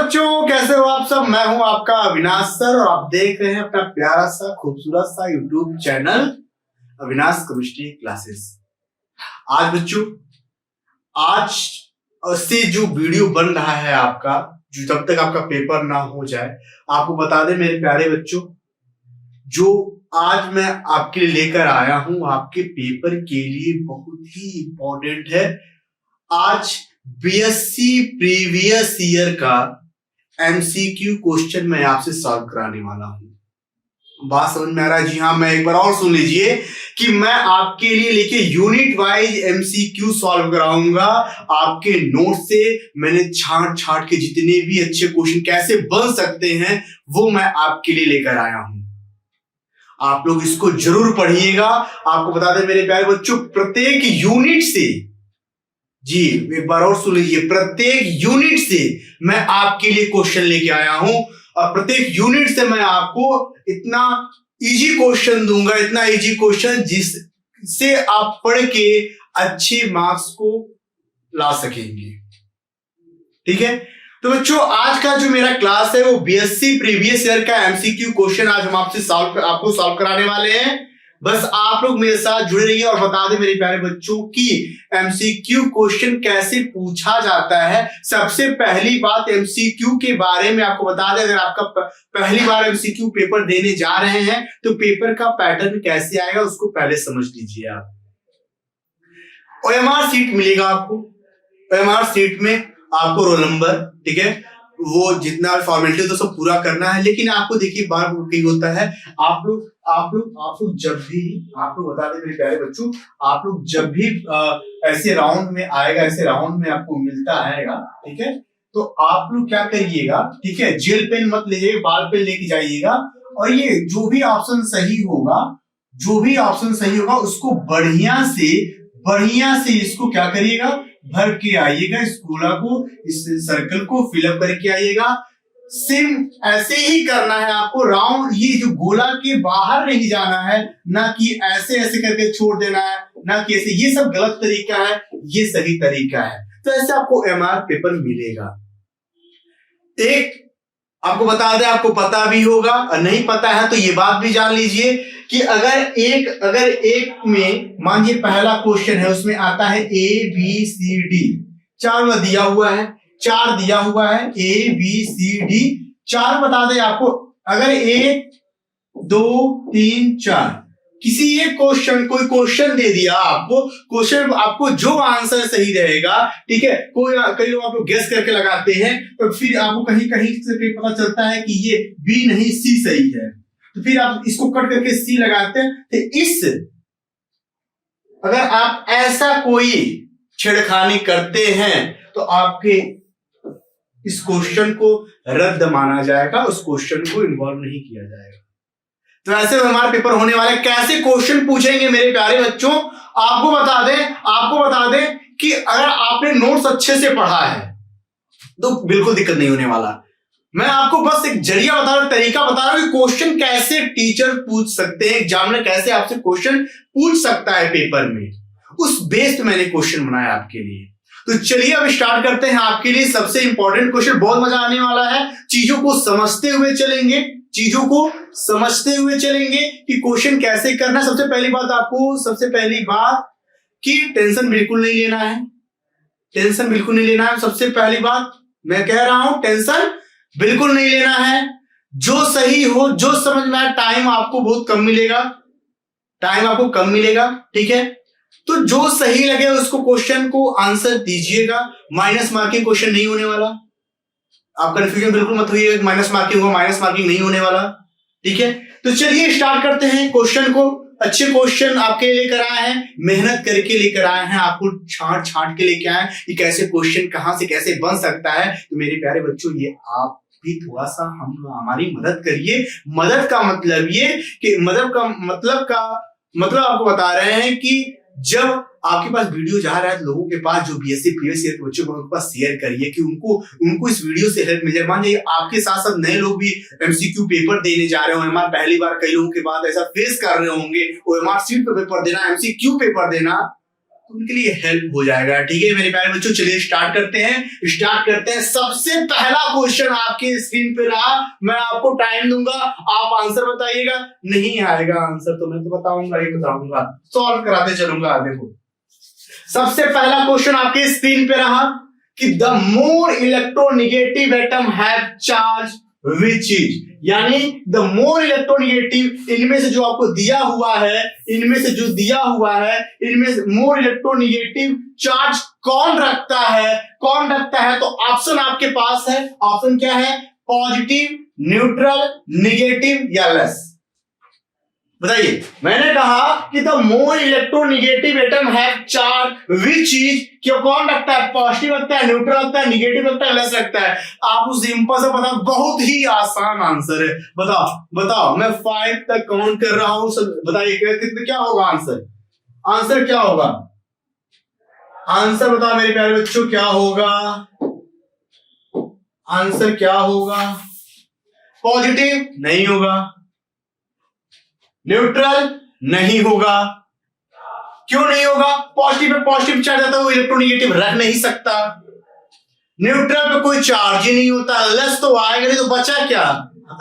बच्चों, कैसे हो आप सब। मैं हूं आपका अविनाश सर और आप देख रहे हैं अपना प्यारा सा खूबसूरत सा YouTube channel Avinash chemistry classes. आज बच्चों, आज से जो वीडियो बन रहा है आपका, जो जब तक आपका पेपर ना हो जाए, आपको बता दें मेरे प्यारे बच्चों, जो आज मैं आपके लिए लेकर आया हूं आपके पेपर के लिए बहुत ही इंपॉर्टेंट है। आज बीएससी प्रीवियस ईयर का एमसीक्यू क्वेश्चन मैं आपसे सॉल्व कराने वाला हूं। बात समझ में आ रहा है? जी हाँ, मैं एक बार और सुन लीजिए कि मैं आपके लिए लेके यूनिट वाइज एमसीक्यू सॉल्व कराऊंगा। आपके नोट से मैंने छांट के जितने भी अच्छे क्वेश्चन कैसे बन सकते हैं वो मैं आपके लिए लेकर आया हूं। आप लोग इसको जरूर पढ़िएगा। आपको बता दें मेरे प्यारे बच्चों, प्रत्येक यूनिट से, जी एक बार और सुन लीजिए, प्रत्येक यूनिट से मैं आपके लिए क्वेश्चन लेके आया हूं और प्रत्येक यूनिट से मैं आपको इतना इजी क्वेश्चन दूंगा, इतना इजी क्वेश्चन जिससे आप पढ़ के अच्छे मार्क्स को ला सकेंगे। ठीक है, तो बच्चों आज का जो मेरा क्लास है वो बीएससी प्रीवियस ईयर का एमसीक्यू क्वेश्चन आज हम आपको सॉल्व कराने वाले हैं। बस आप लोग मेरे साथ जुड़े रहिए और बता दें मेरे प्यारे बच्चों कि एमसीक्यू क्वेश्चन कैसे पूछा जाता है। सबसे पहली बात एमसीक्यू के बारे में आपको बता दें, अगर आपका पहली बार एमसीक्यू पेपर देने जा रहे हैं तो पेपर का पैटर्न कैसे आएगा उसको पहले समझ लीजिए। आप ओएमआर सीट मिलेगा आपको, ओएमआर सीट में आपको रोल नंबर, ठीक है, वो जितना फॉर्मेलिटी तो सब पूरा करना है। लेकिन आपको देखिए बार कहीं होता है, आप लोग जब भी, आप लोग बता दें मेरे प्यारे बच्चों, आप लोग जब भी ऐसे राउंड में आएगा, ऐसे राउंड में आपको मिलता आएगा, ठीक है, तो आप लोग क्या करिएगा, ठीक है, जेल पेन मत लीजिएगा, बाल पेन लेके जाइएगा और ये जो भी ऑप्शन सही होगा उसको बढ़िया से इसको क्या करिएगा, भर के आइएगा, इस गोला को, इस सर्कल को फिलअप करके आइएगा। सिर्फ ऐसे ही करना है आपको, राउंड ये जो गोला के बाहर नहीं जाना है, ना कि ऐसे ऐसे करके छोड़ देना है, ना कि ऐसे, ये सब गलत तरीका है, ये सही तरीका है। तो ऐसे आपको एमआर पेपर मिलेगा। एक आपको बता दें, आपको पता भी होगा और नहीं पता है तो ये बात भी जान लीजिए कि अगर एक में मान लीजिए पहला क्वेश्चन है, उसमें आता है ए बी सी डी, चार दिया हुआ है ए बी सी डी, चार बता दें आपको। अगर 1 2 3 4 किसी एक क्वेश्चन, कोई क्वेश्चन दे दिया आपको, क्वेश्चन आपको जो आंसर सही रहेगा, ठीक है, कई लोग आप लोग गेस करके लगाते हैं तो फिर आपको कहीं से पता चलता है कि ये बी नहीं सी सही है, तो फिर आप इसको कट करके सी लगाते हैं। तो अगर आप ऐसा कोई छेड़खानी करते हैं तो आपके इस क्वेश्चन को रद्द माना जाएगा, उस क्वेश्चन को इन्वॉल्व नहीं किया जाएगा। तो ऐसे हमारे पेपर होने वाले, कैसे क्वेश्चन पूछेंगे मेरे प्यारे बच्चों, आपको बता दें कि अगर आपने नोट्स अच्छे से पढ़ा है तो बिल्कुल दिक्कत नहीं होने वाला। मैं आपको बस एक जरिया बता रहा हूं, तरीका बता रहा हूं कि क्वेश्चन कैसे टीचर पूछ सकते हैं, एग्जामिनर कैसे आपसे क्वेश्चन पूछ सकता है पेपर में, उस बेस्ड मैंने क्वेश्चन बनाया आपके लिए। तो चलिए अब स्टार्ट करते हैं आपके लिए सबसे इंपॉर्टेंट क्वेश्चन। बहुत मजा आने वाला है, चीजों को समझते हुए चलेंगे कि क्वेश्चन कैसे करना है। सबसे पहली बात कि टेंशन बिल्कुल नहीं लेना है। सबसे पहली बात मैं कह रहा हूं, टेंशन बिल्कुल नहीं लेना है। जो सही हो, जो समझ में आए, टाइम आपको बहुत कम मिलेगा, ठीक है, तो जो सही लगे उसको क्वेश्चन को आंसर दीजिएगा। माइनस मार्किंग क्वेश्चन नहीं होने वाला, आप कंफ्यूजन बिल्कुल मत होइए, माइनस मार्किंग नहीं होने वाला, ठीक है। तो चलिए स्टार्ट करते हैं क्वेश्चन को। अच्छे क्वेश्चन आपके लेकर आए हैं, मेहनत करके लेकर आए हैं, आपको छांट के लेके आए कि कैसे क्वेश्चन कहां से कैसे बन सकता है। तो मेरे प्यारे बच्चों, ये आप भी थोड़ा सा हमारी मदद करिए। मदद का मतलब ये कि मतलब आपको बता रहे हैं कि जब आपके पास वीडियो जा रहा है लोगों के पास, जो बीएससी प्रीवियस ईयर के बच्चों को उनके पास शेयर करिए कि उनको इस वीडियो से हेल्प मिल जाए। मान लीजिए आपके साथ साथ नए लोग भी एमसीक्यू पेपर देने जा रहे हो, ओएमआर पहली बार कई लोगों के बाद ऐसा फेस कर रहे होंगे, ओएमआर सीट पे पेपर देना, एमसीक्यू पेपर देना, तो उनके लिए हेल्प हो जाएगा। ठीक है मेरे प्यारे बच्चों, चलिए स्टार्ट करते हैं। सबसे पहला क्वेश्चन आपके स्क्रीन पे रहा, मैं आपको टाइम दूंगा, आप आंसर बताइएगा। नहीं आएगा आंसर तो मैं तो बताऊंगा, सॉल्व कराते चलूंगा आगे को। सबसे पहला क्वेश्चन आपके स्क्रीन पे रहा कि the more electronegative atom have charge which is, यानी द मोर इलेक्ट्रोनेगेटिव, इनमें से जो आपको दिया हुआ है, इनमें से मोर इलेक्ट्रोनेगेटिव चार्ज कौन रखता है? तो ऑप्शन आपके पास है। ऑप्शन क्या है? पॉजिटिव, न्यूट्रल, नेगेटिव या लेस। बताइए, मैंने कहा कि the more electronegative atom have charge which is, क्यों कौन रखता है? पॉजिटिव रखता है, न्यूट्रल रखता है, नेगेटिव रखता है, लेस रखता है। आपको सिंपल से पता, बहुत ही आसान आंसर है। बताओ मैं 5 तक काउंट कर रहा हूं, सब बताइए कितने क्या होगा आंसर? आंसर क्या होगा? आंसर बताओ मेरे प्यारे बच्चों, क्या होगा आंसर? क्या होगा? पॉजिटिव नहीं होगा, न्यूट्रल नहीं होगा। क्यों नहीं होगा? पॉजिटिव पे पॉजिटिव चार्ज आता है, वो इलेक्ट्रोनेगेटिव रख नहीं सकता। न्यूट्रल पे कोई चार्ज ही नहीं होता, लेस तो आएगा नहीं, तो बचा क्या?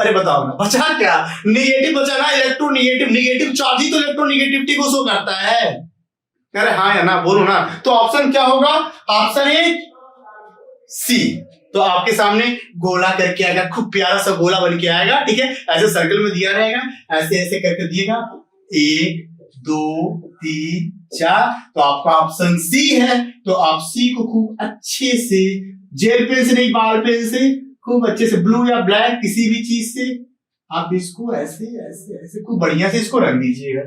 अरे बताओ ना, बचा क्या? नेगेटिव बचा ना, इलेक्ट्रोनेगेटिव। नेगेटिव चार्ज ही तो इलेक्ट्रोनेगेटिविटी को शो करता है। अरे हाँ या ना, बोलो ना। तो ऑप्शन क्या होगा? ऑप्शन है सी। तो आपके सामने गोला करके आएगा, खूब प्यारा सा गोला बन के आएगा। ठीक है, ऐसे सर्कल में दिया रहेगा, ऐसे ऐसे करके दिएगा, 1 2 3 4। तो आपका ऑप्शन सी है। तो आप सी को खूब अच्छे से, जेल पेन से नहीं, बाल पेन से खूब अच्छे से, ब्लू या ब्लैक किसी भी चीज से आप इसको ऐसे ऐसे ऐसे खूब बढ़िया से इसको रख दीजिएगा।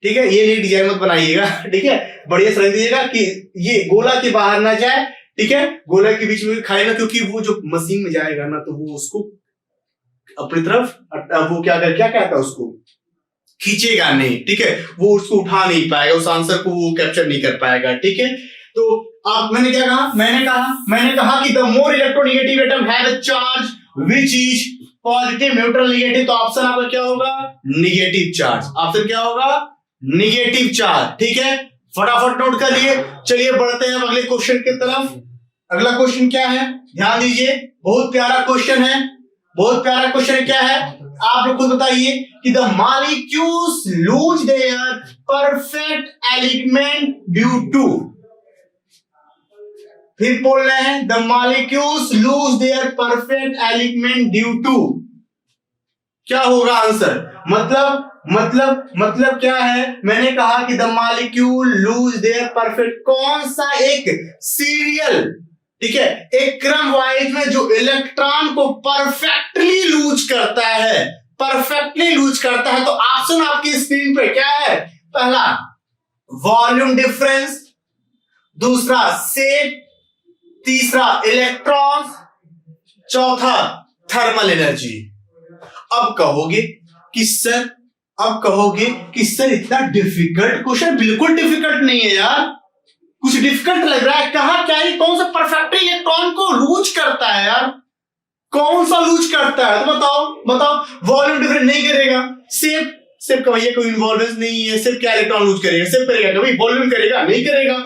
ठीक है, ये नहीं डिजाइन मत बनाइएगा। ठीक है, बढ़िया से रख दीजिएगा कि ये गोला के बाहर ना जाए। ठीक है, गोला के बीच में खाए ना, क्योंकि वो जो मशीन में जाएगा ना, तो वो उसको अपनी तरफ, वो क्या कहता है, उसको खींचेगा नहीं। ठीक है, वो उसको उठा नहीं पाएगा, उस आंसर को वो कैप्चर नहीं कर पाएगा। ठीक है, तो आप, मैंने क्या कहा? मैंने कहा कि the more electronegative atom have a charge which is positive, neutral, negative. तो ऑप्शन आपका क्या होगा? Negative charge. ऑप्शन क्या होगा? Negative charge. ठीक है, फटाफट नोट कर लिए। चलिए बढ़ते हैं अगले क्वेश्चन की तरफ। अगला क्वेश्चन क्या है? ध्यान दीजिए, बहुत प्यारा क्वेश्चन है। क्या है? आप लोग खुद बताइए कि the molecules lose their perfect element due to. फिर बोल रहे हैं, the molecules lose their perfect element due to. क्या होगा आंसर? मतलब क्या है? मैंने कहा कि the molecule lose their perfect, कौन सा एक सीरियल, ठीक है, एक क्रम वाइज में जो इलेक्ट्रॉन को परफेक्टली लूज करता है, तो ऑप्शन आपकी स्क्रीन पे क्या है? पहला वॉल्यूम डिफरेंस, दूसरा शेप, तीसरा इलेक्ट्रॉन, चौथा थर्मल एनर्जी। अब कहोगे कि सर इतना डिफिकल्ट क्वेश्चन? बिल्कुल डिफिकल्ट नहीं है यार, कुछ डिफिकल्ट लग रहा है। क्या ये कौन सा परफेक्टली इलेक्ट्रॉन को लूज करता है यार? कौन सा लूज करता है? तो बताओ। वॉल्यूम डिफरेंस नहीं करेगा, शेप का भैया कोई इन्वॉल्वेंस नहीं है। शेप क्या इलेक्ट्रॉन लूज करेगा? शेप करेगा कभी? वॉल्यूम करेगा? नहीं करेगा।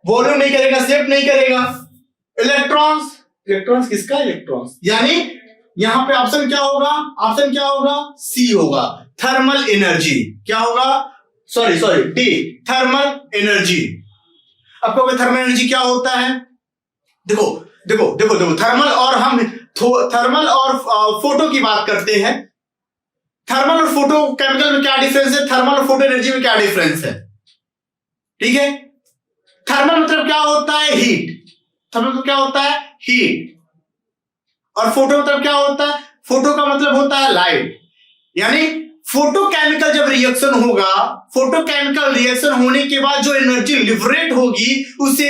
वॉल्यूम नहीं करेगा, शेप नहीं करेगा। इलेक्ट्रॉन्स किसका? इलेक्ट्रॉन्स, यानी यहां पे ऑप्शन क्या होगा? सी होगा, थर्मल एनर्जी। क्या होगा? Sorry D, thermal energy. अब कहोगे थर्मल एनर्जी क्या होता है? देखो थर्मल और फोटो की बात करते हैं। थर्मल और फोटो केमिकल में क्या डिफरेंस है? थर्मल और फोटो एनर्जी में क्या डिफरेंस है? ठीक है, थर्मल मतलब क्या होता है? हीट। और फोटो मतलब क्या होता है? फोटो का मतलब होता है लाइट। यानी फोटोकेमिकल जब रिएक्शन होगा, फोटोकेमिकल रिएक्शन होने के बाद जो एनर्जी लिबरेट होगी उसे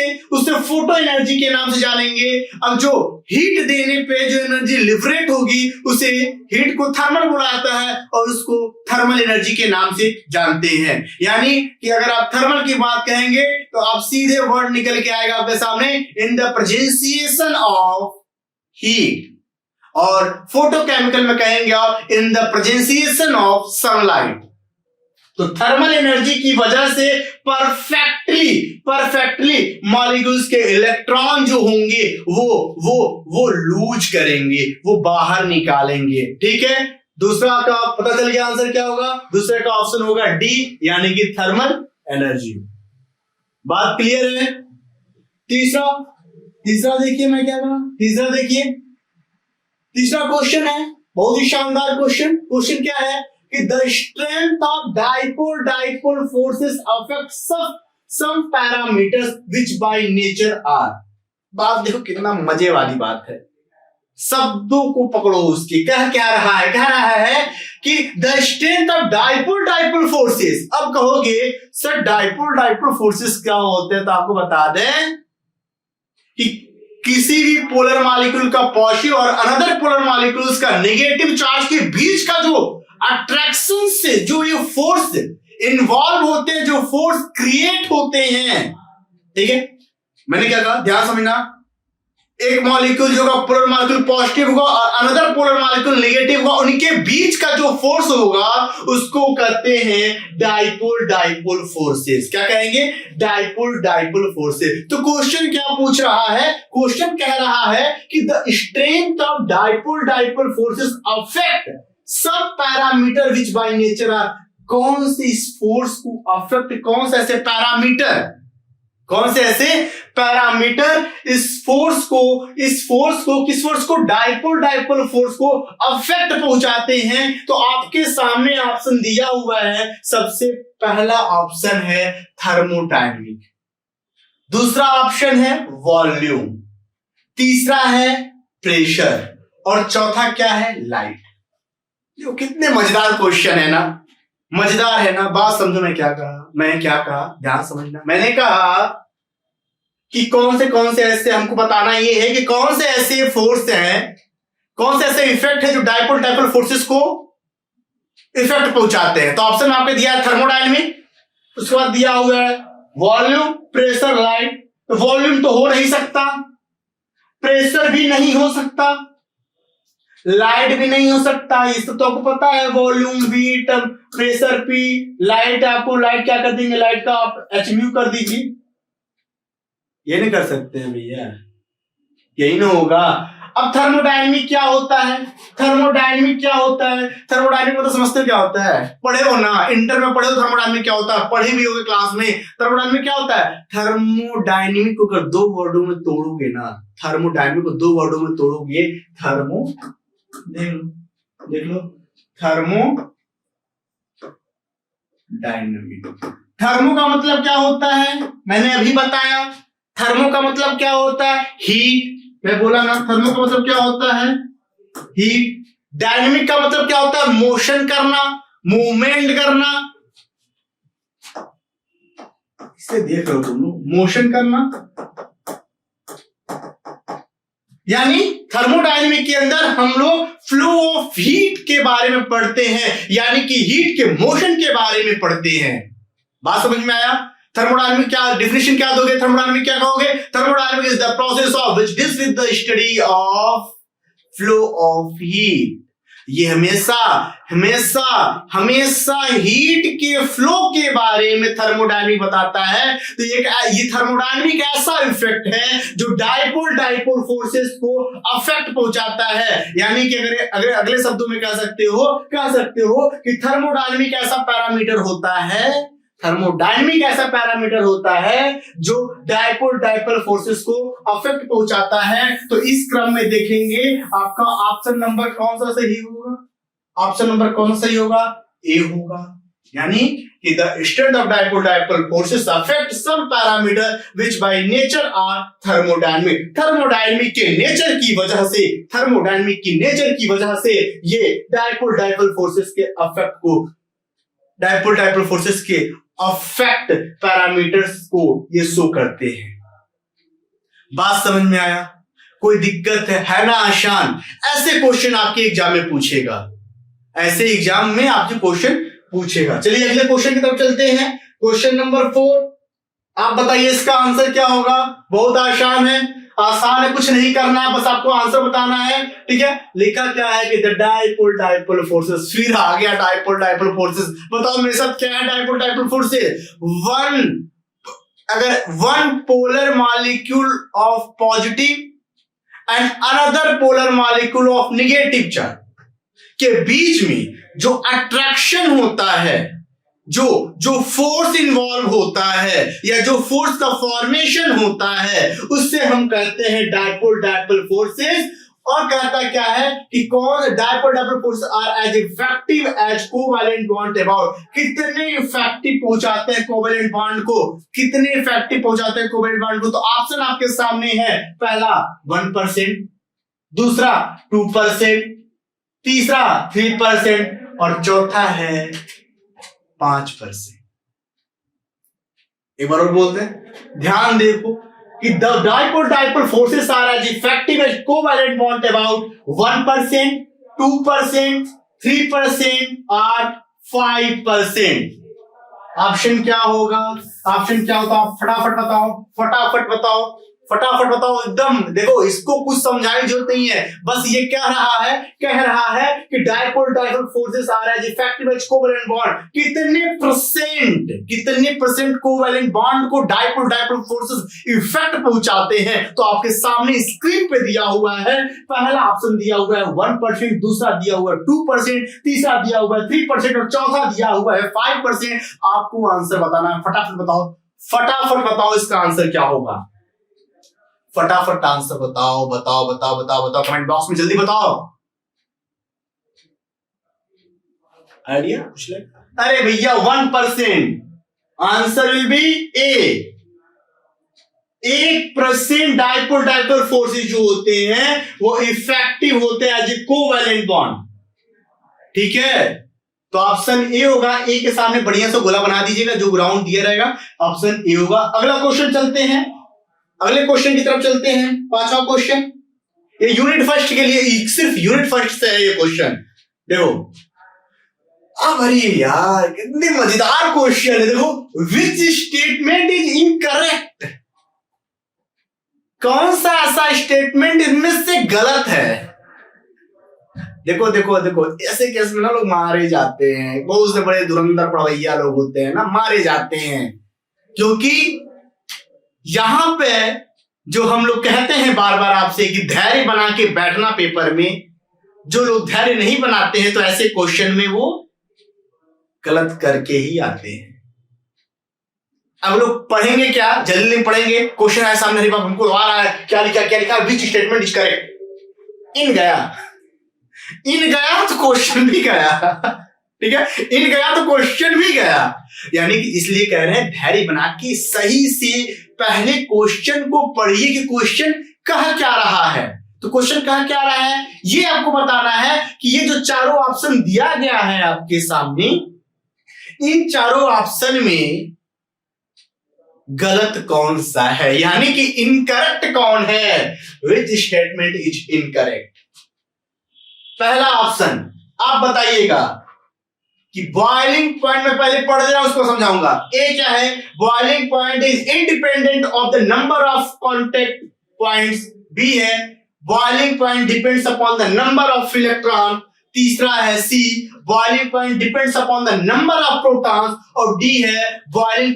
फोटो एनर्जी के नाम से जानेंगे। अब जो हीट देने पे जो एनर्जी लिबरेट होगी उसे हीट को थर्मल बोला जाता है और उसको थर्मल एनर्जी के नाम से जानते हैं। यानी कि अगर आप थर्मल की बात कहेंगे तो आप सीधे वर्ड निकल के आएगा आपके सामने, इन द प्रेजेंसिएशन ऑफ हीट। और फोटोकेमिकल में कहेंगे आप इन द प्रेजेंसिएशन ऑफ सनलाइट। तो थर्मल एनर्जी की वजह से परफेक्टली मॉलिक्यूल्स के इलेक्ट्रॉन जो होंगे वो लूज करेंगे, वो बाहर निकालेंगे। ठीक है, दूसरा का पता चल गया आंसर क्या होगा, दूसरे का ऑप्शन होगा डी, यानी कि थर्मल एनर्जी। बात क्लियर है। तीसरा देखिए मैं क्या कहा, तीसरा क्वेश्चन है बहुत ही शानदार क्वेश्चन। क्वेश्चन क्या है कि the strength of dipole forces affect some parameters which by nature are. बात देखो कितना मजे वाली बात है, शब्दों को पकड़ो उसकी। कह रहा है कि the strength of dipole forces. अब कहोगे सर डाइपोल फोर्सेस क्या होते हैं, तो आपको बता दें कि किसी भी पोलर मॉलिक्यूल का पॉजिटिव और अनदर पोलर मॉलिक्यूल्स का नेगेटिव चार्ज के बीच का जो अट्रैक्शन से जो ये फोर्स इन्वॉल्व होते हैं, जो फोर्स क्रिएट होते हैं। ठीक है, मैंने क्या कहा, ध्यान समझना। एक मॉलिक्यूल जो होगा पोलर मॉलिक्यूल पॉजिटिव होगा और अनदर पोलर मॉलिक्यूल नेगेटिव होगा, उनके बीच का जो फोर्स होगा उसको कहते हैं डाइपोल फोर्सेस। क्या कहेंगे, डाइपोल फोर्सेस। तो क्वेश्चन क्या पूछ रहा है, क्वेश्चन कह रहा है कि the strength of dipole forces affect सब parameter which by nature are. कौन से इस फोर्स को अफेक्ट, कौन से ऐसे पैरामीटर इस फोर्स को डाइपोल फोर्स को अफेक्ट पहुंचाते हैं। तो आपके सामने ऑप्शन दिया हुआ है। सबसे पहला ऑप्शन है थर्मोडायनेमिक, दूसरा ऑप्शन है वॉल्यूम, तीसरा है प्रेशर और चौथा क्या है, लाइट। ये कितने मजेदार क्वेश्चन है ना, मजेदार है ना। बात समझो मैंने क्या कहा, ध्यान समझना। मैंने कहा कि कौन से ऐसे, हमको बताना ये है कि कौन से ऐसे फोर्स हैं, कौन से ऐसे इफेक्ट है जो डाइपोल फोर्सेस को इफेक्ट पहुंचाते हैं। तो ऑप्शन आपने दिया है थर्मोडायनेमिक, उसके बाद दिया हुआ है वॉल्यूम, प्रेशर, लाइट। तो वॉल्यूम तो हो नहीं सकता, प्रेशर भी नहीं हो सकता, लाइट भी नहीं हो सकता। इस तो आपको पता है, volume V, pressure P, light आपको लाइट क्या कर देंगे, लाइट का आप hν कर दीजिए। ये नहीं कर सकते हैं भैया, यही ना होगा। अब थर्मोडायनेमिक क्या होता है, थर्मोडायनेमिक मतलब समझते हो क्या होता है, पढ़े हो ना, इंटर में पढ़े हो थर्मोडायनेमिक क्या होता है, पढ़े भी होगे क्लास में। थर्मोडायनेमिक क्या होता है, थर्मोडायनेमिक को अगर दो वर्डों में तोड़ोगे ना, थर्मोडायनेमिक को दो वर्डों में तोड़ोगे, देख लो थर्मोडायनेमिक। थर्मो का मतलब क्या होता है, मैंने अभी बताया। थर्मो का मतलब क्या होता है, हीट। मैं बोला ना, थर्मो का मतलब क्या होता है, हीट। डायनेमिक का मतलब क्या होता है, मोशन करना, मूवमेंट करना। इसे देख लो तुम लोग, मोशन करना। यानी थर्मोडायनेमिक के अंदर हम लोग फ्लो ऑफ हीट के बारे में पढ़ते हैं, यानी कि हीट के मोशन के बारे में पढ़ते हैं। बात समझ में आया। थर्मोडायनेमिक क्या डेफिनेशन क्या दोगे, थर्मोडायनेमिक क्या कहोगे, thermodynamic is the process of which deals with the study of flow of heat. ये हमेशा हीट के फ्लो के बारे में थर्मोडायनेमिक बताता है। तो ये थर्मोडायनेमिक ऐसा इफेक्ट है जो डाइपोल फोर्सेस को अफेक्ट पहुंचाता है। यानी कि अगर अगले शब्दों में कह सकते हो कि थर्मोडायनेमिक ऐसा पैरामीटर होता है जो डाइपोल फोर्सेस को अफेक्ट पहुंचाता है। तो इस क्रम में देखेंगे आपका ऑप्शन नंबर कौन सा सही होगा, ऑप्शन नंबर कौन सही होगा, ए होगा। यानी कि the strength of dipole forces affect some parameter which by nature are thermodynamic. Thermodynamic के नेचर की वजह से ये डाइपोल फोर्सेस के अफेक्ट को, डाइपोल फोर्सेस के अफेक्ट पैरामीटर्स को ये शो करते हैं। बात समझ में आया, कोई दिक्कत है ना, आसान। ऐसे क्वेश्चन आपके एग्जाम में पूछेगा, चलिए अगले क्वेश्चन की तरफ चलते हैं। क्वेश्चन नंबर 4, आप बताइए इसका आंसर क्या होगा। बहुत आसान है, आसान है, कुछ नहीं करना है, बस आपको आंसर बताना है। ठीक है, लिखा क्या है कि द डाइपोल फोर्सेस, फिर आ गया डाइपोल फोर्सेस। बताओ मेरे साथ क्या है डाइपोल फोर्सेस? अगर one polar molecule of positive and another polar molecule of negative charge के बीच में जो अट्रैक्शन होता है, जो फोर्स इन्वॉल्व होता है, या जो फोर्स का फॉर्मेशन होता है, उससे हम कहते हैं डाइपोल फोर्सेस। और कहता क्या है कि कौन dipole forces are as effective as covalent bond about, कितने इफेक्टिव पहुंचाते हैं कोवैलेंट बॉन्ड को, कितने इफेक्टिव पहुंचाते हैं कोवैलेंट बॉन्ड को। तो ऑप्शन आपके सामने है, पहला 1%, दूसरा 2%, तीसरा 3% और चौथा है 5%। एक बार और बोलते हैं, ध्यान देखो कि the dipole forces are as effective as covalent bond about 1%, 2%, 3% और 5%। ऑप्शन क्या होगा? ऑप्शन क्या होता है? फटाफट बताओ, फटाफट बताओ, फटाफट बताओ एकदम। देखो, इसको कुछ समझाने की जरूरत नहीं है, बस ये कह रहा है कि dipole forces are as effective as covalent bond. कितने परसेंट कोवैलेंट बॉन्ड को डाइपोल फोर्सेस इफेक्ट पहुंचाते हैं? तो आपके सामने स्क्रीन पे दिया हुआ है, पहला ऑप्शन दिया हुआ है 1%, दूसरा दिया हुआ है 2%, तीसरा दिया हुआ है 3% और चौथा दिया हुआ है 5%। आपको आंसर बताना है, फटाफट बताओ, फटाफट बताओ इसका आंसर क्या होगा। फटाफट आंसर बताओ, बताओ बताओ बताओ बताओ, कमेंट बॉक्स में जल्दी बताओ। आइडिया पूछ ले। अरे भैया 1%, answer will be A. 1% dipole forces जो होते हैं वो इफेक्टिव होते हैं एज ए कोवैलेंट बॉन्ड। ठीक है, तो ऑप्शन ए होगा। ए के सामने बढ़िया से गोला बना दीजिएगा, जो ग्राउंड दिया रहेगा ऑप्शन ए होगा। अगला क्वेश्चन चलते हैं, अगले क्वेश्चन की तरफ चलते हैं। 5वां क्वेश्चन, ये यूनिट फर्स्ट के लिए, सिर्फ यूनिट फर्स्ट से है ये क्वेश्चन। देखो, अब अरे यार कितने मजेदार क्वेश्चन है। देखो, विच स्टेटमेंट इज इनकरेक्ट, कौन सा ऐसा स्टेटमेंट इनमें से गलत है? देखो देखो देखो, ऐसे केस में ना लोग मारे जाते हैं, बहुत से बड़े धुरंधर पढ़वैया लोग होते हैं ना, मारे जाते हैं। क्योंकि यहां पे जो हम लोग कहते हैं बार बार आपसे कि धैर्य बना के बैठना पेपर में, जो लोग धैर्य नहीं बनाते हैं तो ऐसे क्वेश्चन में वो गलत करके ही आते हैं। अब लोग पढ़ेंगे क्या, जल्दी में पढ़ेंगे, क्वेश्चन है सामने, हमको आ रहा है, क्या लिखा, विच स्टेटमेंट इज करेक्ट। इन गया तो क्वेश्चन भी गया। ठीक है, इन गया तो क्वेश्चन भी गया। यानी कि इसलिए कह रहे हैं धैर्य बना के सही से पहले क्वेश्चन को पढ़िए कि क्वेश्चन कह क्या रहा है। तो क्वेश्चन कह क्या रहा है ये आपको बताना है कि ये जो चारों ऑप्शन दिया गया है आपके सामने, इन चारों ऑप्शन में गलत कौन सा है, यानी कि इनकरेक्ट कौन है। Which statement is incorrect? पहला ऑप्शन आप बताइएगा कि बॉइलिंग पॉइंट में पहले पढ़ रहा हूं, उसको समझाऊंगा। ए क्या है? Boiling point is independent of the number of contact points. B है boiling point depends upon the number of electron. तीसरा है C, boiling point depends upon the number of protons. और डी है boiling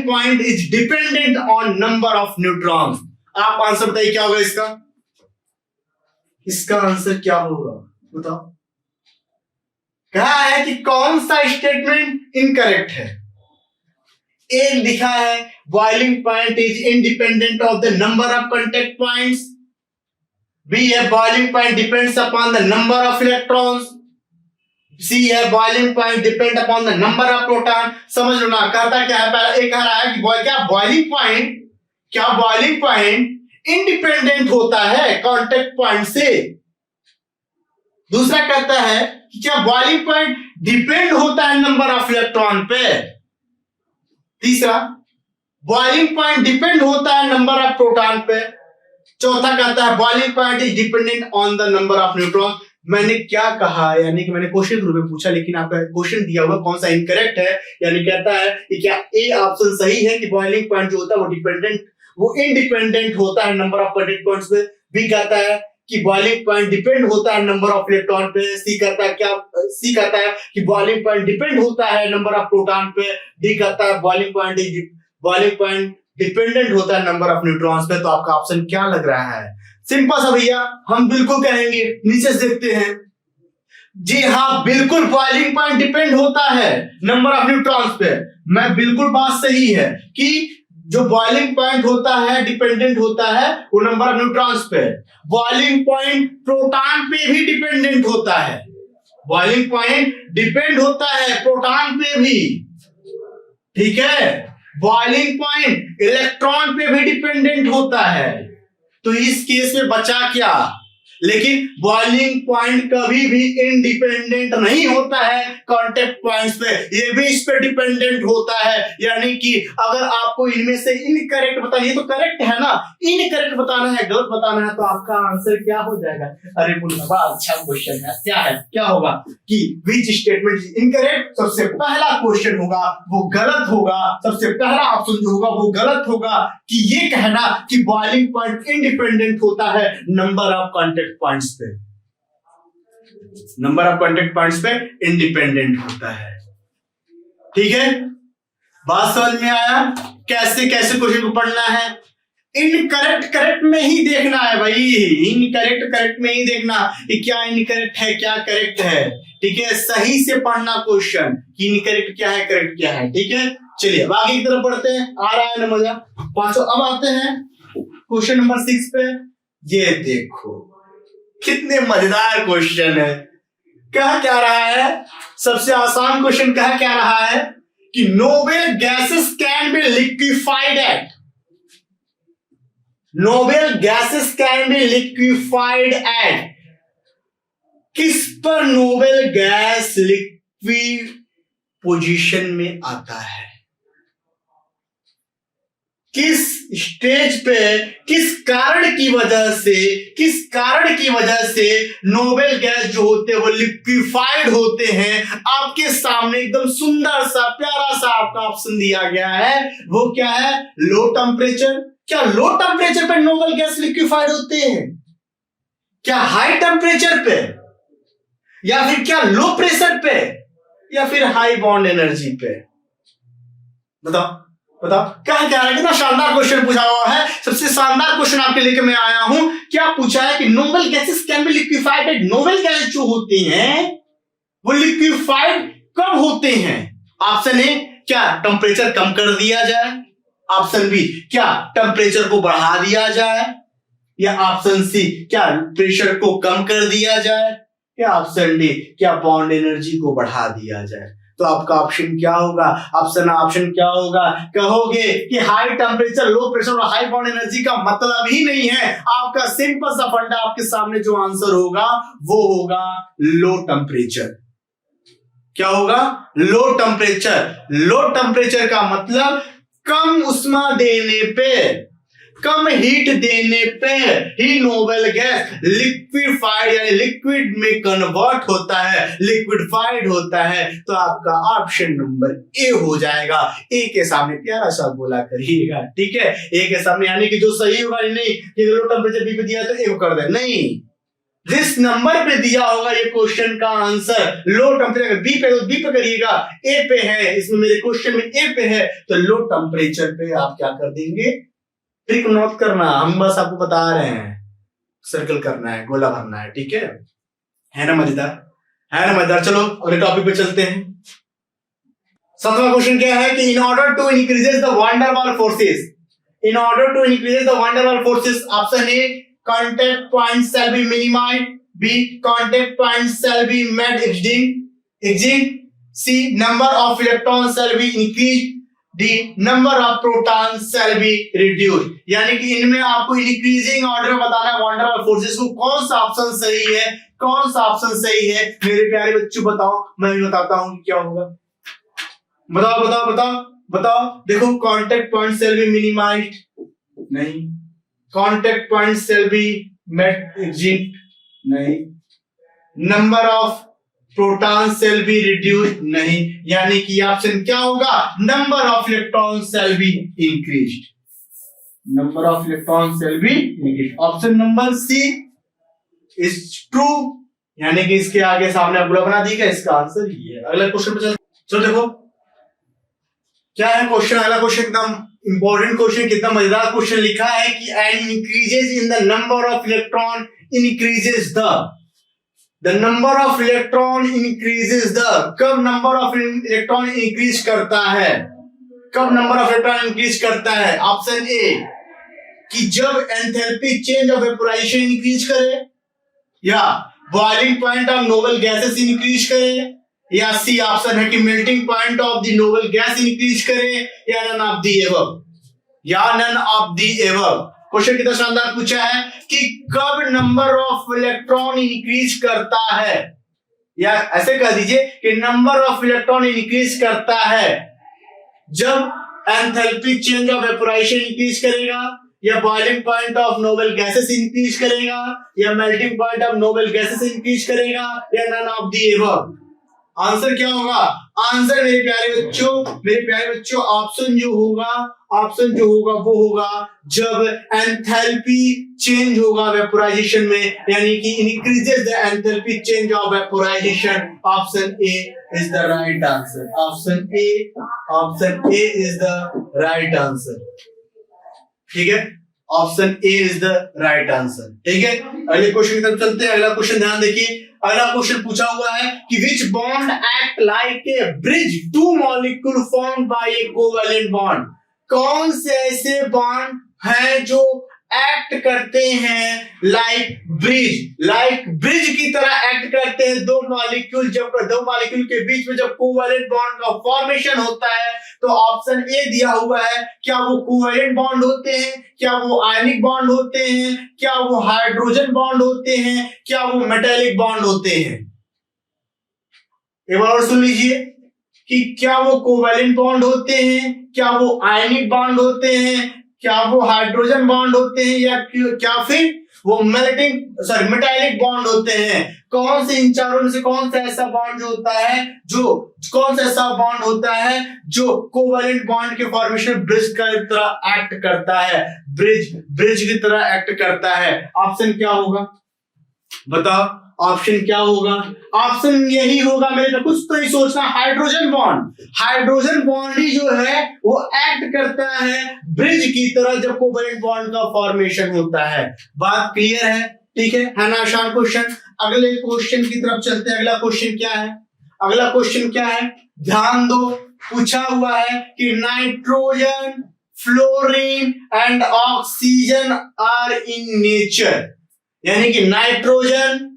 point is dependent on number of neutrons. आप answer बताइए क्या होगा इसका आंसर क्या होगा, बताओ। कहा है कि कौन सा स्टेटमेंट इनकरेक्ट है? ए लिखा है boiling point is independent of the number of contact points. B है boiling point depends upon the number of electrons. C है boiling point depend upon the number of proton. समझ लो ना, कहता क्या है? पहला एक कह रहा है कि बॉइलिंग पॉइंट इंडिपेंडेंट होता है कांटेक्ट पॉइंट से। दूसरा कहता है कि क्या बॉइलिंग पॉइंट डिपेंड होता है नंबर ऑफ इलेक्ट्रॉन पे। तीसरा, बॉइलिंग पॉइंट डिपेंड होता है नंबर ऑफ प्रोटॉन पे। चौथा कहता है boiling point is dependent on the number of neutron. मैंने क्या कहा, यानी कि मैंने क्वेश्चन के रूप में पूछा, लेकिन आपका क्वेश्चन दिया हुआ कौन सा इनकरेक्ट है। यानी कहता है कि क्या ए ऑप्शन सही है कि बॉइलिंग पॉइंट जो होता है वो डिपेंडेंट वो इंडिपेंडेंट होता है नंबर ऑफ कांटेक्ट पॉइंट्स पे। बी कहता है कि बॉइलिंग पॉइंट डिपेंड होता है नंबर ऑफ इलेक्ट्रॉन पे। सी कहता है क्या, सी कहता है कि बॉइलिंग पॉइंट डिपेंड होता है नंबर ऑफ प्रोटॉन पे। डी कहता है बॉइलिंग पॉइंट डिपेंडेंट होता है नंबर ऑफ न्यूट्रॉन्स पे। तो आपका ऑप्शन क्या लग रहा है? सिंपल सा भैया, हम बिल्कुल कहेंगे, नीचे से देखते हैं। जी हाँ, बिल्कुल बॉइलिंग पॉइंट डिपेंड होता है नंबर ऑफ न्यूट्रॉन्स पे। मैं बिल्कुल बात सही है कि जो बॉइलिंग पॉइंट होता है डिपेंडेंट होता है वो नंबर ऑफ न्यूट्रॉन्स पे। बॉइलिंग पॉइंट प्रोटॉन पे भी डिपेंडेंट होता है। बॉइलिंग पॉइंट डिपेंड होता है प्रोटॉन पे भी, ठीक है। बॉइलिंग पॉइंट इलेक्ट्रॉन पे भी डिपेंडेंट होता है। तो इस केस में बचा क्या? लेकिन बॉइलिंग पॉइंट कभी भी इंडिपेंडेंट नहीं होता है कांटेक्ट पॉइंट्स पे, ये भी इस पे डिपेंडेंट होता है। यानी कि अगर आपको इनमें से इनकरेक्ट बताना, ये तो करेक्ट है ना, इनकरेक्ट बताना है, गलत बताना है, तो आपका आंसर क्या हो जाएगा? अरे बड़ा अच्छा क्वेश्चन है, क्या है, क्या होगा कि विच स्टेटमेंट इज इनकरेक्ट? सबसे पहला क्वेश्चन होगा वो गलत होगा, सबसे पहला ऑप्शन जो होगा वो गलत होगा कि ये कहना कि बॉइलिंग पॉइंट इंडिपेंडेंट होता है नंबर ऑफ कांटेक्ट पॉइंट्स पे। नंबर ऑफ कांटेक्ट पॉइंट्स पे इंडिपेंडेंट होता है, ठीक है। बात समझ में आया? कैसे कैसे क्वेश्चन को पढ़ना है? इनकरेक्ट करेक्ट में ही देखना है भाई, इनकरेक्ट करेक्ट में ही देखना कि क्या इनकरेक्ट है क्या करेक्ट है, ठीक है। सही से पढ़ना क्वेश्चन कि इनकरेक्ट क्या है करेक्ट क्या है, ठीक है। चलिए अब आगे की तरफ बढ़ते हैं, आ रहा है ना मजा? पांचों अब आते हैं क्वेश्चन नंबर 6 पे। ये देखो कितने मजेदार क्वेश्चन है। कह क्या रहा है? सबसे आसान क्वेश्चन कह क्या रहा है कि noble gases can be liquefied at, noble gases can be liquefied at. किस पर नोबेल गैस लिक्विड पोजीशन में आता है? किस स्टेज पे, किस कारण की वजह से नोबेल गैस जो होते हैं वो लिक्विफाइड होते हैं? आपके सामने एकदम सुंदर सा प्यारा सा आपका ऑप्शन दिया गया है, वो क्या है? Low temperature. क्या लो टेम्परेचर पे नोबेल गैस लिक्विफाइड होते हैं? क्या हाई टेम्परेचर पे, या फिर क्या लो प्रेशर पे, या फिर हाई बॉन्ड एनर्जी पे? बताओ बताओ क्या क्या है? कितना शानदार क्वेश्चन पूछा हुआ है। सबसे शानदार क्वेश्चन आपके लेके मैं आया हूं। क्या पूछा है कि noble gases can be liquefied. Noble gas जो होते हैं वो लिक्विफाइड कब होते हैं? ऑप्शन ए, क्या टेम्परेचर कम कर दिया जाए, ऑप्शन बी, क्या टेम्परेचर को बढ़ा दिया जाए, या ऑप्शन सी, क्या प्रेशर को कम कर दिया जाए, या ऑप्शन डी, क्या बॉन्ड एनर्जी को बढ़ा दिया जाए। तो आपका ऑप्शन क्या होगा? ऑप्शन क्या होगा? कहोगे कि हाई टेम्परेचर, लो प्रेशर और हाई बॉन्ड एनर्जी का मतलब ही नहीं है। आपका सिंपल सा फंडा आपके सामने जो आंसर होगा वो होगा लो टेम्परेचर। क्या होगा? Low temperature. लो टेम्परेचर का मतलब कम उष्मा देने पे, कम हीट देने पे ही नोबेल गैस लिक्विफाइड यानी लिक्विड में कन्वर्ट होता है, लिक्विडफाइड होता है। तो आपका ऑप्शन नंबर ए हो जाएगा। ए के सामने प्यारा सा बोला करिएगा, ठीक है। ए के सामने यानी कि जो सही होगा, नहीं कि लो टेम्परेचर बी पे दिया तो ए को कर दे, नहीं, जिस नंबर पे दिया होगा ये क्वेश्चन का आंसर लो टेम्परेचर बी पे, तो बी पे करिएगा। ए पे है, इसमें मेरे क्वेश्चन में ए पे है, तो लो टेम्परेचर पे आप क्या कर देंगे? ट्रिक नोट करना, हम बस आपको बता रहे हैं, सर्कल करना है, गोला भरना है, ठीक है ना मजेदार? है ना मजेदार? चलो अगले टॉपिक पे चलते हैं। 7वां क्वेश्चन क्या है कि in order to increases the van der Waals forces, in order to increases the van der Waals forces, option A, contact points shall be minimized, B, contact points shall be made extinct, C, number of electrons shall be increased, D, number of protons shall be reduced। यानी कि इनमें आपको increasing order बताना है van der Waals forces को। कौन सा option सही है, कौन सा ऑप्शन सही है? मेरे प्यारे बच्चों बताओ, मैं भी बताता हूं क्या होगा। बताओ बताओ बताओ बताओ। देखो, contact point shall be minimized, नहीं, contact point shall be made extinct, नहीं, number of proton shall be reduced, नहीं। यानी कि ऑप्शन क्या होगा? Number of electron shall be increased। Number of electron will be increase. Option number C is true, यानी कि इसके आगे सामने अगला बना दी गया, इसका आंसर ये है। अगला क्वेश्चन पे चलो देखो क्या है क्वेश्चन। अगला क्वेश्चन एकदम इंपॉर्टेंट क्वेश्चन, कितना मजेदार क्वेश्चन लिखा है कि an increases in the number of electron increases the number of electron increases the, कब नंबर ऑफ इलेक्ट्रॉन इंक्रीज करता है, कब नंबर ऑफ इलेक्ट्रॉन इंक्रीज करता है? ऑप्शन ए कि जब enthalpy change of vaporisation increase करे, या boiling point of noble gases increase करे, या सी ऑप्शन है कि melting point of the noble gas increase करे, या नन ऑफ द एबव, या none of the above. Question कितना शानदार पूछा है कि कब नंबर ऑफ इलेक्ट्रॉन इंक्रीज करता है, या ऐसे कह दीजिए कि नंबर ऑफ इलेक्ट्रॉन इंक्रीज करता है जब enthalpy change of vaporisation increase करेगा, या boiling point of noble gases increase करेगा, या melting point of noble gases increase करेगा, या none of the above. Answer क्या होगा? आंसर मेरे प्यारे बच्चों ऑप्शन जो होगा वो होगा जब एंथैल्पी चेंज होगा वेपोराइजेशन में, यानी कि increases the enthalpy change of vaporisation. Option A is the right answer. Option A is the right answer. ठीक है, option A is the right answer. ठीक है, अगले क्वेश्चन की तरफ चलते हैं। अगला क्वेश्चन ध्यान देखिए, अगला क्वेश्चन पूछा हुआ है कि विच bond act like a bridge two molecule formed by A covalent bond. कौन से ऐसे बॉन्ड हैं जो एक्ट करते हैं लाइक ब्रिज की तरह एक्ट करते हैं दो मॉलिक्यूल के बीच में जब कोवैलेंट बॉन्ड का फॉर्मेशन होता है। तो ऑप्शन ए दिया हुआ है, क्या वो कोवैलेंट बॉन्ड होते हैं, क्या वो आयनिक बॉन्ड होते हैं, क्या वो हाइड्रोजन बॉन्ड होते हैं, क्या वो मेटालिक बॉन्ड होते हैं। एक बार और सुन लीजिए कि क्या वो कोवैलेंट बॉन्ड होते हैं, क्या वो आयनिक बॉन्ड होते हैं, क्या वो हाइड्रोजन बॉन्ड होते हैं, या क्या फिर वो मेटालिक बॉन्ड होते हैं। कौन से इन चारों में से कौन सा ऐसा बॉन्ड होता है जो कोवैलेंट बॉन्ड के फॉर्मेशन ब्रिज की तरह एक्ट करता है, ब्रिज की तरह एक्ट करता है। ऑप्शन क्या होगा बताओ, ऑप्शन क्या होगा? ऑप्शन यही होगा मेरे, कुछ तो ही सोचना, हाइड्रोजन बॉन्ड ही जो है वो एक्ट करता है ब्रिज की तरह जब कोवैलेंट बॉन्ड का फॉर्मेशन होता है। बात क्लियर है? ठीक है ना? आसान क्वेश्चन। अगले क्वेश्चन की तरफ चलते हैं। अगला क्वेश्चन क्या है? ध्यान दो, पूछा हुआ है कि nitrogen, fluorine and oxygen are in nature, यानी कि नाइट्रोजन,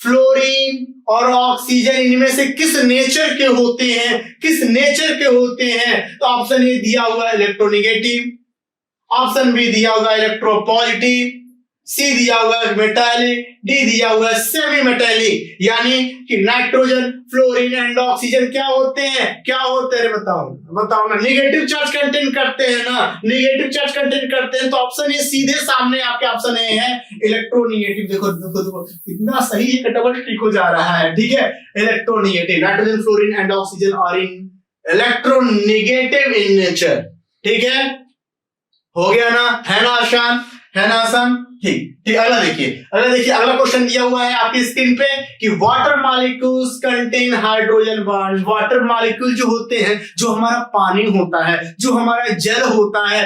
फ्लोरीन और ऑक्सीजन इनमें से किस नेचर के होते हैं? तो ऑप्शन ए दिया हुआ है इलेक्ट्रोनेगेटिव, ऑप्शन बी दिया हुआ है इलेक्ट्रोपॉजिटिव, सी दिया हुआ है मेटालिक, डी दिया हुआ है सेमी मेटालिक। यानी कि नाइट्रोजन, फ्लोरीन एंड ऑक्सीजन क्या होते हैं? बताओ ना। नेगेटिव चार्ज कंटेन करते हैं ना, तो ऑप्शन ए सीधे सामने आपके ऑप्शन ए है इलेक्ट्रोनेगेटिव। देखो कितना सही है, डबल ट्रिक हो जा रहा है। ठीक है, electronegative, nitrogen, fluorine and oxygen are in electronegative in nature. ठीक है, हो गया ना? है ना आसान? ठीक। अगला देखिए, अगला क्वेश्चन दिया हुआ है आपकी स्क्रीन पे कि water molecules contain hydrogen bond. Water molecule जो होते हैं, जो हमारा पानी होता है, जो हमारा जल होता है,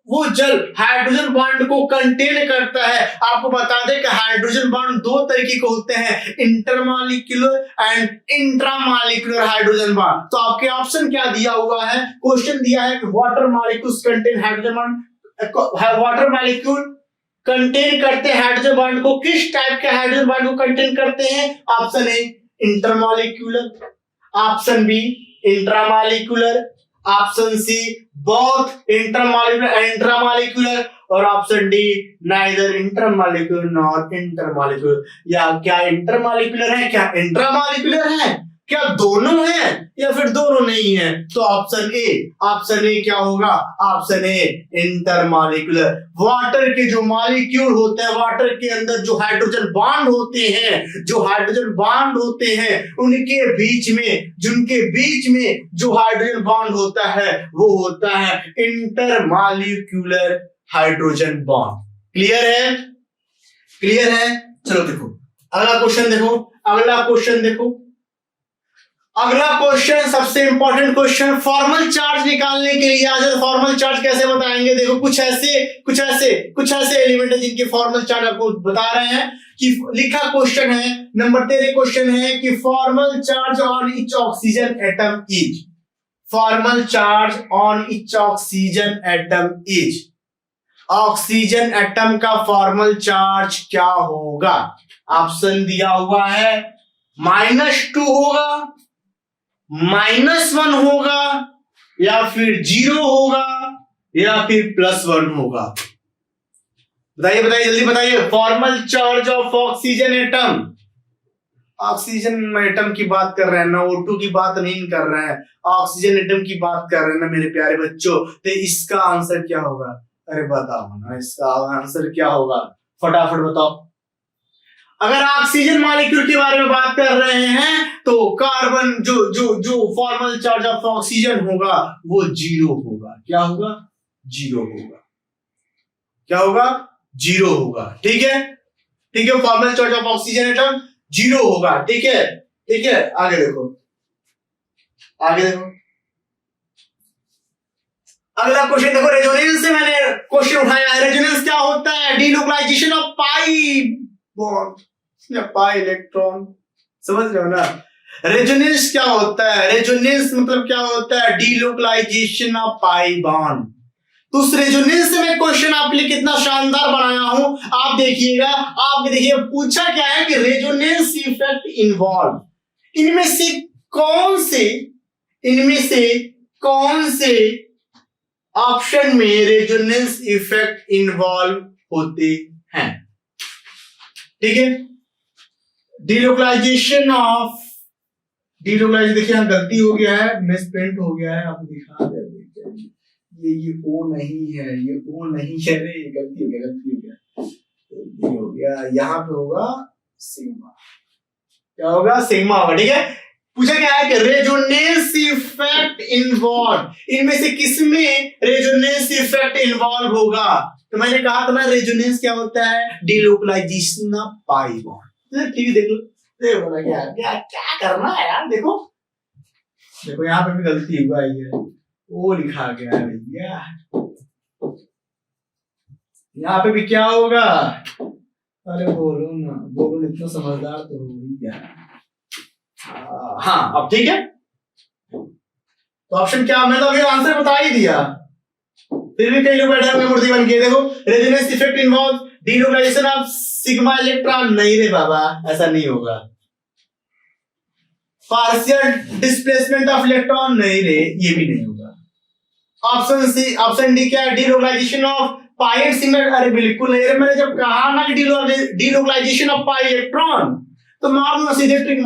वो जल हाइड्रोजन बॉन्ड को कंटेन करता है। आपको बता दें कि हाइड्रोजन बॉन्ड दो तरीके के होते हैं, intermolecular and intramolecular hydrogen bond. तो आपके ऑप्शन क्या दिया हुआ है? क्वेश्चन दिया है कि water molecules contain hydrogen bond. Water molecule contain करते हैं हाइड्रोजन बॉन्ड को, किस टाइप के हाइड्रोजन बॉन्ड को कंटेन करते हैं? Option A intermolecular, option B intramolecular, option C both intermolecular and intramolecular, और option D neither intermolecular nor intermolecular. या क्या इंटरमॉलिक्यूलर है, क्या इंट्रामॉलिक्यूलर है? क्या दोनों है या फिर दोनों नहीं है? तो ऑप्शन ए क्या होगा? Option A intermolecular. वाटर के जो मॉलिक्यूल होते हैं, वाटर के अंदर जो हाइड्रोजन बॉन्ड होते हैं, उनके बीच में जो हाइड्रोजन बॉन्ड होता है वो होता है इंटरमॉलिक्यूलर हाइड्रोजन बॉन्ड। क्लियर है? चलो देखो अगला क्वेश्चन सबसे इंपॉर्टेंट क्वेश्चन। फॉर्मल चार्ज निकालने के लिए आज फॉर्मल चार्ज कैसे बताएंगे? देखो कुछ ऐसे एलिमेंट है जिनके फॉर्मल चार्ज आपको बता रहे हैं कि लिखा क्वेश्चन है, नंबर 13 क्वेश्चन है कि formal charge on each oxygen atom is. Formal charge on each oxygen atom is. Oxygen atom का फॉर्मल चार्ज क्या होगा? ऑप्शन दिया हुआ है -2 होगा, -1 होगा, या फिर 0 होगा, या फिर +1 होगा। बताइए जल्दी बताइए। Formal charge of oxygen atom की बात कर रहे हैं ना, O2 की बात नहीं कर रहे हैं, ऑक्सीजन एटम की बात कर रहे हैं ना मेरे प्यारे बच्चों। तो इसका आंसर क्या होगा? अरे बताओ ना, इसका आंसर क्या होगा? फटाफट बताओ। अगर ऑक्सीजन मॉलिक्यूल के बारे में बात कर रहे हैं तो कार्बन जो फॉर्मल चार्ज ऑफ ऑक्सीजन होगा वो 0 होगा। क्या होगा? 0 होगा। क्या होगा? 0 होगा। ठीक है, formal charge of oxygen atom 0 होगा। ठीक है, आगे देखो। अगला क्वेश्चन देखो, रेजोनेंस से मैंने क्वेश्चन उठाया है। रेजोनेंस क्या होता है? डीलोकलाइजेशन ऑफ पाई बॉन्ड या पाई इलेक्ट्रॉन। समझ रहे हो ना? रेजोनेंस क्या होता है? रेजोनेंस मतलब क्या होता है? Delocalisation of pi bond. तो उस रेजोनेंस से मैं क्वेश्चन आपके लिए कितना शानदार बनाया हूं, आप देखिएगा। आप देखिए पूछा क्या है कि रेजोनेंस इफेक्ट इन्वॉल्व। इनमें से कौन से ऑप्शन में रेजोनेंस इफेक्ट इन्वॉल्व होते हैं? ठीक है, डीलोकलाइजेशन देखिए यहां गलती हो गया है, मिस प्रिंट हो गया है, आपको दिखा दे। ये O नहीं है, रे, ये गलती हो गया। यहाँ पे होगा सिग्मा। क्या होगा? सिग्मा होगा। ठीक है, पूछा क्या है कि रेजोनेंस इफेक्ट इन्वॉल्व, इनमें से किसमें रेजोनेंस इफेक्ट इन्वॉल्व होगा? तो मैंने कहा था ना, रेजोनेंस क्या होता है? Delocalisation of pi bond. ठीक है, देखो क्या करना है यार। देखो यहाँ पे भी गलती हुआ है, वो लिखा गया है भैया। यहाँ पे भी क्या होगा? अरे बोलो इतना समझदार तो हो ही गया। हाँ, अब ठीक है। तो ऑप्शन क्या? मैं तो अभी आंसर बता ही दिया, फिर भी कई लोग बैठे होंगे मूर्ति बन के। देखो, resonance effect involve delocalisation of sigma electron. नहीं रे बाबा, ऐसा नहीं होगा। Partial displacement of electron. नहीं रे, ये भी नहीं होगा। ऑप्शन डी क्या है? Delocalisation of pi signal. अरे बिल्कुल नहीं रे, मैंने जब कहा ना कि डीलोकलाइजेशन ऑफ पाई इलेक्ट्रॉन, तो मार दो, सीधे ट्रिक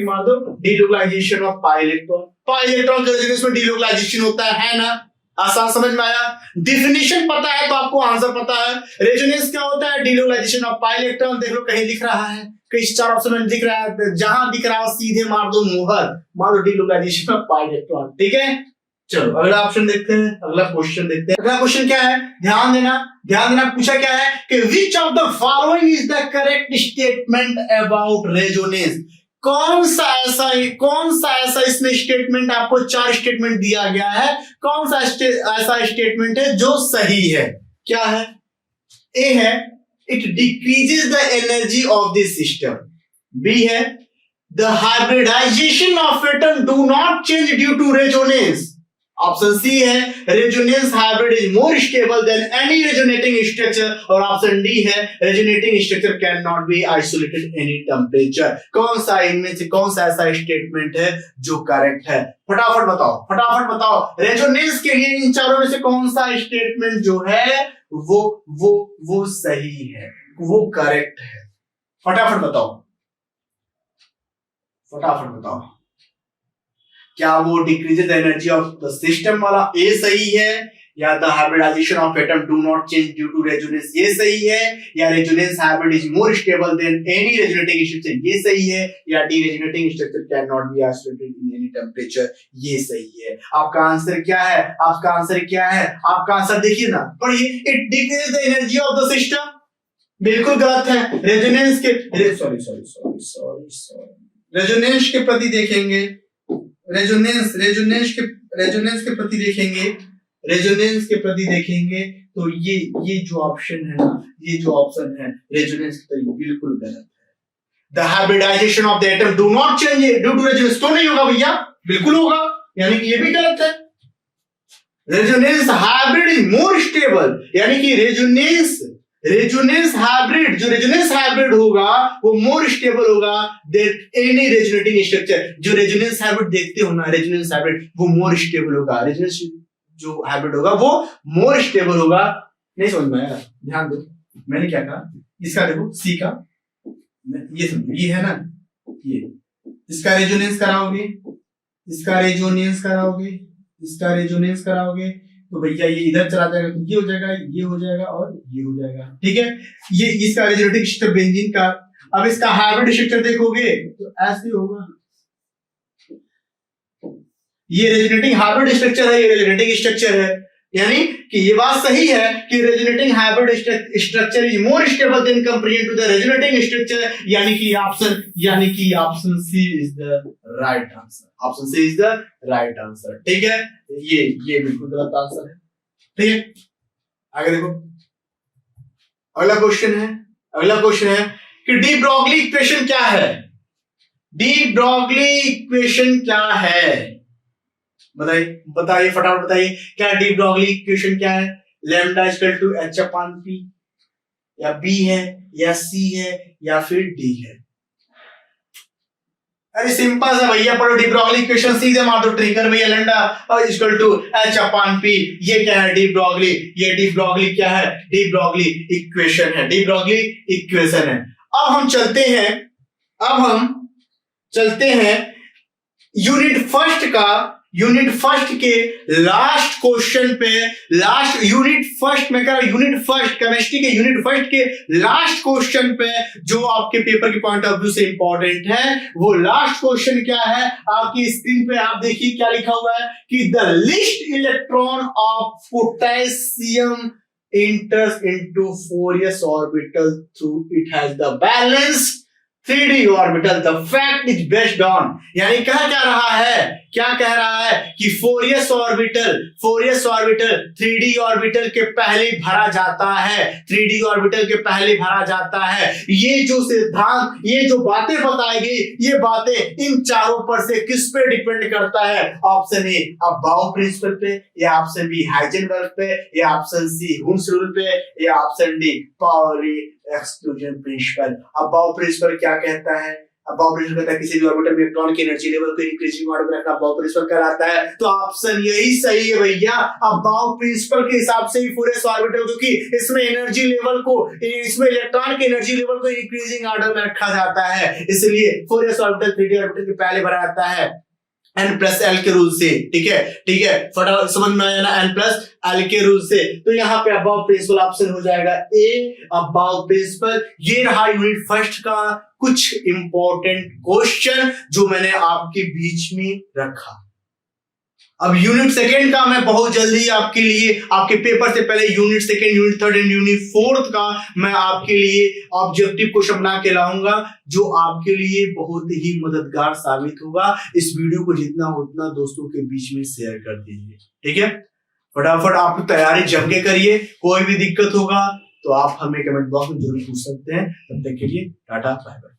मार दो, delocalisation of pi electron. Pi electron के रेजोनेंस में डीलोकलाइजेशन होता है ना? आसान समझ में आया? डिफिनेशन पता है तो आपको आंसर पता है। रेजोनेंस क्या होता है? Delocalisation of pi electron. देख लो कहीं दिख रहा है, कई 4 ऑप्शन में दिख रहा है, जहां दिख रहा है सीधे मार दो मुहर, मार दो डीलोकलाइजेशन ऑफ पाई इलेक्ट्रॉन। ठीक है, चलो अगला ऑप्शन देखते हैं, अगला क्वेश्चन देखते हैं। अगला क्वेश्चन क्या है? ध्यान देना। पूछा क्या है कि which of the following is the correct statement about resonance. कौन सा ऐसा इसमें स्टेटमेंट, आपको 4 स्टेटमेंट दिया गया है, कौन सा ऐसा स्टेटमेंट है जो सही है? क्या है? ए है it decreases the energy of this system. B है the hybridisation of atom do not change due to resonance. Option C है resonance hybrid is more stable than any resonating structure. और ऑप्शन डी है resonating structure can not be isolated any temperature. कौन सा इनमें से कौन सा ऐसा स्टेटमेंट है जो करेक्ट है? फटाफट बताओ। रेजोनेंस के लिए इन चारों में से कौन सा स्टेटमेंट जो है वो सही है, वो करेक्ट है? फटाफट बताओ, फटाफट बताओ, क्या वो decreases energy of the system वाला ए सही है, या the hybridisation of atom do not change due to resonance ये सही है, या resonance hybrid is more stable than any resonating structure ये सही है, या D resonating structure can not be isolated in any temperature ये सही है। आपका आंसर क्या है, आपका आंसर क्या है, आपका आंसर देखिए ना, पढ़िए, it decreases the energy of the system, बिल्कुल गलत है। रेजोनेंस के रेजोनेंस के प्रति देखेंगे, रेजोनेंस के प्रति देखेंगे, रेजोनेंस के प्रति देखेंगे तो ये जो ऑप्शन है ना, ये जो ऑप्शन है रेजोनेंस के प्रति बिल्कुल गलत है। The hybridisation of the atom do not change due to resonance, तो नहीं होगा भैया, बिल्कुल होगा, यानी कि ये भी गलत है। Resonance hybrid is more stable, यानी कि रेजोनेंस हाइब्रिड, जो रेजोनेंस हाइब्रिड होगा वो मोर स्टेबल होगा देन एनी रेजोनेटिंग स्ट्रक्चर। जो रेजोनेंस हाइब्रिड देखते हो ना, रेजोनेंस हाइब्रिड वो मोर स्टेबल होगा, रेजोनेंस जो हाइब्रिड होगा वो मोर स्टेबल होगा। नहीं समझ में आया, ध्यान दो मैंने क्या कहा, इसका देखो सी का, ये समझो, ये है ना, ये इसका रेजोनेंस कराओगे, इसका रेजोनेंस कराओगे, इसका रेजोनेंस कराओगे तो भैया ये इधर चला जाएगा, तो ये हो जाएगा, ये हो जाएगा और ये हो जाएगा, ठीक है। ये इसका रेजोनेटिंग स्ट्रक्चर बेंजीन का, अब इसका हाइब्रिड स्ट्रक्चर देखोगे तो ऐसे होगा, ये रेजोनेटिंग हाइब्रिड स्ट्रक्चर है, ये रेजोनेटिंग स्ट्रक्चर है, यानी कि ये बात सही है कि resonating hybrid structure is more stable than comparison to the resonating structure, यानी कि option C is the right answer, option C is the right answer, ठीक है। ये बिल्कुल गलत आंसर है, ठीक है। आगे देखो, अगला क्वेश्चन है कि डी ब्रोगली इक्वेशन क्या है, डी ब्रोगली इक्वेशन क्या है, बताइए फटाफट बताइए, क्या डी ब्रोगली इक्वेशन क्या है। Lambda equal to H upon P, या बी है, या सी है, या फिर डी है। अरे सिंपल है भैया, पढ़ो डी ब्रोगली इक्वेशन, सीधे मार दो ट्रिगर भैया, lambda equal to H upon P, ये क्या है डी ब्रोगली, ये डी ब्रोगली क्या है, डी ब्रोगली इक्वेशन है, डी ब्रोगली इक्वेशन है। अब हम चलते हैं यूनिट फर्स्ट के लास्ट क्वेश्चन पे, यूनिट फर्स्ट केमिस्ट्री के यूनिट फर्स्ट के लास्ट क्वेश्चन पे, जो आपके पेपर के पॉइंट ऑफ व्यू से इंपॉर्टेंट है। वो लास्ट क्वेश्चन क्या है, आपकी स्क्रीन पे आप देखिए क्या लिखा हुआ है कि the list electron of potassium enters into 4s orbital through it has the balanced 3d orbital, the fact is based on, यानी क्या कह रहा है कि 4s ऑर्बिटल 3d ऑर्बिटल के पहले भरा जाता है, 3d ऑर्बिटल के पहले भरा जाता है। ये जो सिद्धांत, ये जो बातें बताई गई, ये बातें इन चारों पर से किस पे डिपेंड करता है, ऑप्शन ए अबाउ प्रिंसिपल पे, या ऑप्शन बी हाइजेनबर्ग पे, या ऑप्शन सी हुम्स रूल पे, या option D Pauli exclusion principle. Aufbau principle क्या कहता है, अबाउ प्रिंसिपल कहता है किसी भी ऑर्बिटल में इलेक्ट्रॉन की एनर्जी लेवल को इंक्रीजिंग ऑर्डर में रखना अबाउ प्रिंसिपल कहलाता है। तो ऑप्शन यही सही है भैया, अबाउ प्रिंसिपल के हिसाब से ही पूरे ऑर्बिटल, क्योंकि इसमें एनर्जी लेवल को, इसमें इलेक्ट्रॉन की एनर्जी लेवल को इंक्रीजिंग ऑर्डर में रखा जाता है, इसलिए 4s ऑर्बिटल 3d ऑर्बिटल के पहले भरा जाता है n प्लस एल के रूल से, ठीक है, फटाफट समझ में आया ना, n प्लस एल के रूल से। तो यहाँ पे अबाउ प्रिंसिपल ऑप्शन हो जाएगा ए, अबाउ प्रिंसिपल। ये रहा यूनिट फर्स्ट का कुछ इंपॉर्टेंट क्वेश्चन जो मैंने आपके बीच में रखा। अब यूनिट सेकेंड का मैं बहुत जल्दी आपके लिए, आपके पेपर से पहले unit second, unit third and unit fourth का मैं आपके लिए ऑब्जेक्टिव क्वेश्चन बना के लाऊंगा, जो आपके लिए बहुत ही मददगार साबित होगा। इस वीडियो को जितना हो उतना दोस्तों के बीच में शेयर कर दीजिए, ठीक है। फटाफट आप तैयारी जम के करिए, कोई भी दिक्कत होगा तो आप हमें कमेंट बॉक्स में जरूर पूछ सकते हैं। तब तक के लिए टाटा बाय बाय।